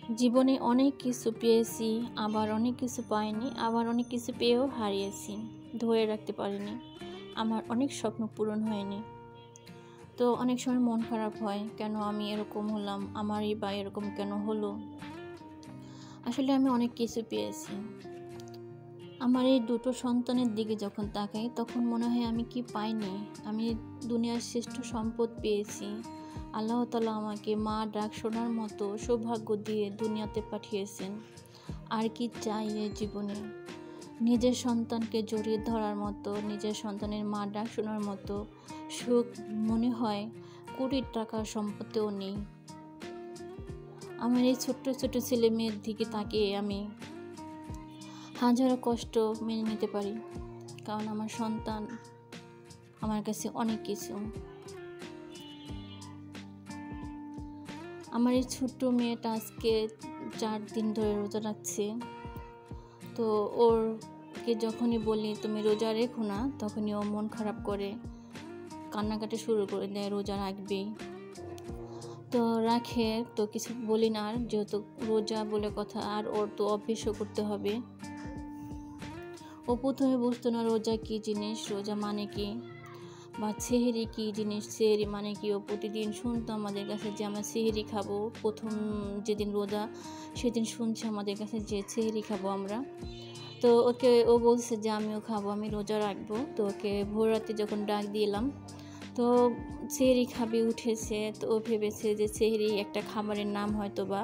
জীবনে অনেক কিছু পেয়েছি, আবার অনেক কিছু পাইনি, আবার অনেক কিছু পেয়েও হারিয়েছি, ধরে রাখতে পারিনি। আমার অনেক স্বপ্ন পূরণ হয়নি। তো অনেক সময় মন খারাপ হয়, কেন আমি এরকম হলাম, আমারই বা এরকম কেন হলো। আসলে আমি অনেক কিছু পেয়েছি। আমার এই দুটো সন্তানের দিকে যখন তাকাই, তখন মনে হয় আমি কি পাইনি। আমি দুনিয়ার শ্রেষ্ঠ সম্পদ পেয়েছি। আল্লাহ তাআলা আমাকে মা ডাক শোনার মতো সৌভাগ্য দিয়ে দুনিয়াতে পাঠিয়েছেন। আর কি চাই এই জীবনে। নিজের সন্তানকে জড়িয়ে ধরার মতো, নিজের সন্তানের মা ডাক শোনার মতো সুখ মনে হয় কোটি টাকার সম্পত্তিও নেই। আমার এই ছোট্ট ছোট ছেলে মেয়ের দিকে তাকিয়ে আমি হাজারো কষ্ট মেনে নিতে পারি, কারণ আমার সন্তান আমার কাছে অনেক কিছু। আমার এই ছোট্ট মেয়েটা আজকে 4 দিন ধরে রোজা রাখছে। তো ওরকে যখনই বলি তুমি রোজা রেখো না, তখনই ও মন খারাপ করে কান্নাকাটি শুরু করে দেয়, রোজা রাখবেই। তো রাখে, তো কিছু বলি না, আর যেহেতু রোজা বলে কথা, আর ওর তো অভ্যেসও করতে হবে। ও প্রথমে বুঝতো না রোজা কী জিনিস, রোজা মানে কি, বা সেহরি কী জিনিস, সেহরি মানে কি। ও প্রতিদিন শুনতো আমাদের কাছে যে আমরা সেহরি খাবো। প্রথম যেদিন রোজা সেদিন শুনছে আমাদের কাছে যে সেহরি খাবো আমরা। তো ও বলছে যে আমিও খাবো, আমি রোজা রাখবো। তো ওকে ভোর রাতে যখন ডাক দিলাম, তো সেহরি খাবে উঠেছে। তো ও ভেবেছে যে সেহরি একটা খাবারের নাম হয়তো বা।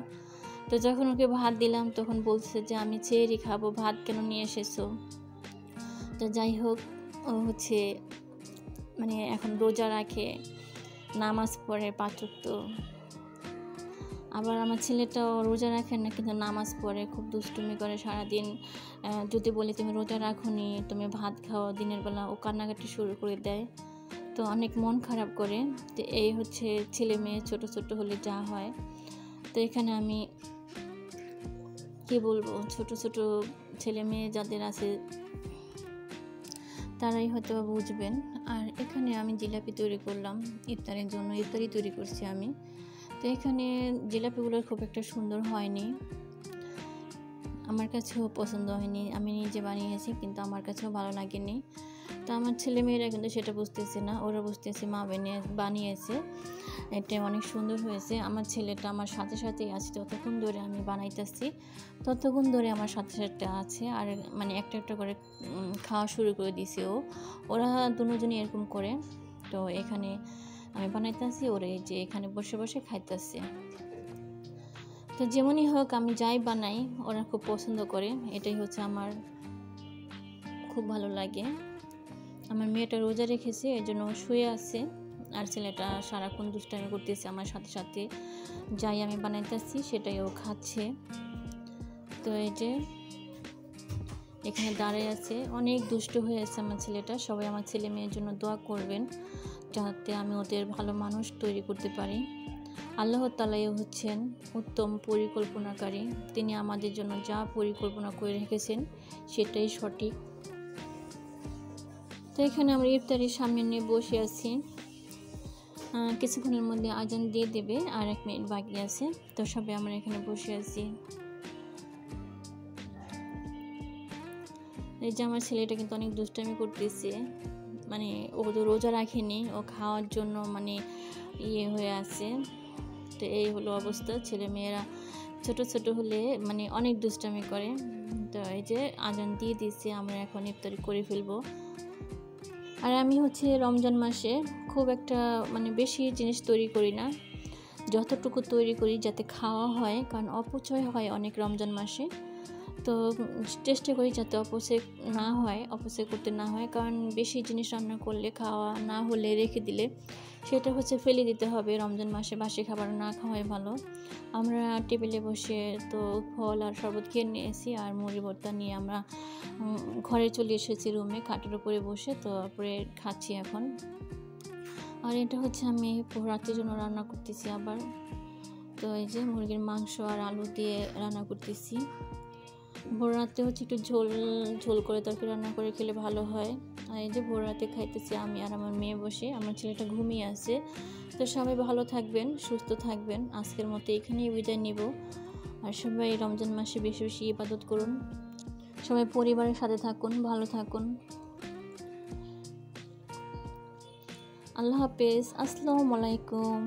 তো যখন ওকে ভাত দিলাম, তখন বলছে যে আমি সেহরি খাবো, ভাত কেন নিয়ে এসেছো। তো যাই হোক, ও মানে এখন রোজা রাখে, নামাজ পড়ে 5 ওয়াক্ত। আবার আমার ছেলেটাও রোজা রাখে না, কিন্তু নামাজ পড়ে, খুব দুষ্টুমি করে সারাদিন। যদি বলি তুমি রোজা রাখোনি, তুমি ভাত খাও দিনের বেলা, ও কান্নাকাটি শুরু করে দেয়। তো অনেক মন খারাপ করে। তো এই ছেলে মেয়ে ছোট ছোট হলে যা হয়। তো এখানে আমি কি বলবো, ছোট ছোট ছেলে মেয়ে যাদের আছে তারাই হয়তো বুঝবেন। আর এখানে আমি জিলাপি তৈরি করলাম ইফতারের জন্য, ইফতারি তৈরি করছি আমি। তো এখানে জিলাপিগুলো খুব একটা সুন্দর হয়নি, আমার কাছেও পছন্দ হয়নি। আমি নিজে বানিয়েছি, কিন্তু আমার কাছেও ভালো লাগেনি। তো আমার ছেলেমেয়েরা কিন্তু সেটা বুঝতেছে না, ওরা বুঝতেছে মা বানিয়েছে, এটা অনেক সুন্দর হয়েছে। আমার ছেলেটা আমার সাথে সাথেই আছে, যতক্ষণ ধরে আমি বানাইতেছি ততক্ষণ ধরে আমার সাথে সাথে আছে। আর মানে একটা একটা করে খাওয়া শুরু করে দিছে ওরা দুজনই এরকম করে। তো এখানে আমি বানাইতেছি, ওরা এই যে এখানে বসে বসে খাইতেছে। তো যেমনই হোক, আমি যাই বানাই ওরা খুব পছন্দ করে, এটাই আমার খুব ভালো লাগে। আমার মেয়েটা রোজা রেখেছে, এর জন্য শুয়ে আছে, আর ছেলেটা সারাক্ষণ দুষ্টামি করতেছে আমার সাথে সাথে। যাই আমি বানাইতেছি সেটাই ও খাচ্ছে। তো এই যে এখানে দাঁড়িয়ে আছে, অনেক দুষ্ট হয়ে আছে আমার ছেলেটা। সবাই আমার ছেলে মেয়ের জন্য দোয়া করবেন, যাতে আমি ওদের ভালো মানুষ তৈরি করতে পারি। আল্লাহ তাআলাই হচ্ছেন উত্তম পরিকল্পনাকারী, তিনি আমাদের জন্য যা পরিকল্পনা করে রেখেছেন সেটাই সঠিক। তো এখানে আমরা ইফতারির সামনে নিয়ে বসে আছি, কিছুক্ষণের মধ্যে আজান দিয়ে দেবে, আর 1 মিনিট বাকি আছে। তো সবাই আমরা এখানে বসে আছি। এই যে আমার ছেলেটা কিন্তু অনেক দুষ্টামি করতেছে, মানে ও তো রোজা রাখেনি, ও খাওয়ার জন্য মানে হয়ে আছে। তো এই হলো অবস্থা, ছেলে মেয়েরা ছোট ছোট হলে মানে অনেক দুষ্টামি করে। তো এই যে আজান দিয়ে দিচ্ছে, আমরা এখন ইফতারি করে ফেলবো। আর আমি রমজান মাসে খুব একটা মানে বেশি জিনিস তৈরি করি না, যতটুকু তৈরি করি যাতে খাওয়া হয়, কারণ অপচয় হয় অনেক রমজান মাসে। তো চেষ্টা করি যাতে অপচয় করতে না হয়, কারণ বেশি জিনিস রান্না করলে, খাওয়া না হলে রেখে দিলে সেটা ফেলে দিতে হবে। রমজান মাসে বাসি খাবার না খাওয়াই ভালো। আমরা টেবিলে বসে তো ফল আর শরবত খেয়ে নিয়েছি, আর মুড়ি ভর্তা নিয়ে আমরা ঘরে চলে এসেছি, রুমে খাটের উপরে বসে, তো তারপরে খাচ্ছি এখন। আর এটা আমি রাতের জন্য রান্না করতেছি আবার। তো এই যে মুরগির মাংস আর আলু দিয়ে রান্না করতেছি। ভোর রাতে একটু ঝোল ঝোল করে তরকারি রান্না করে খেলে ভালো হয়। আর এই যে ভোর রাতে খাইতেছি আমি আর আমার মেয়ে বসে, আমার ছেলেটা ঘুমিয়ে আছে। তো সবাই ভালো থাকবেন, সুস্থ থাকবেন। আজকের মতো এখানেই বিদায় নিব। আর সবাই রমজান মাসে বেশি বেশি ইবাদত করুন, সবাই পরিবারের সাথে থাকুন, ভালো থাকুন। আল্লাহ হাফেজ। আসসালামু আলাইকুম।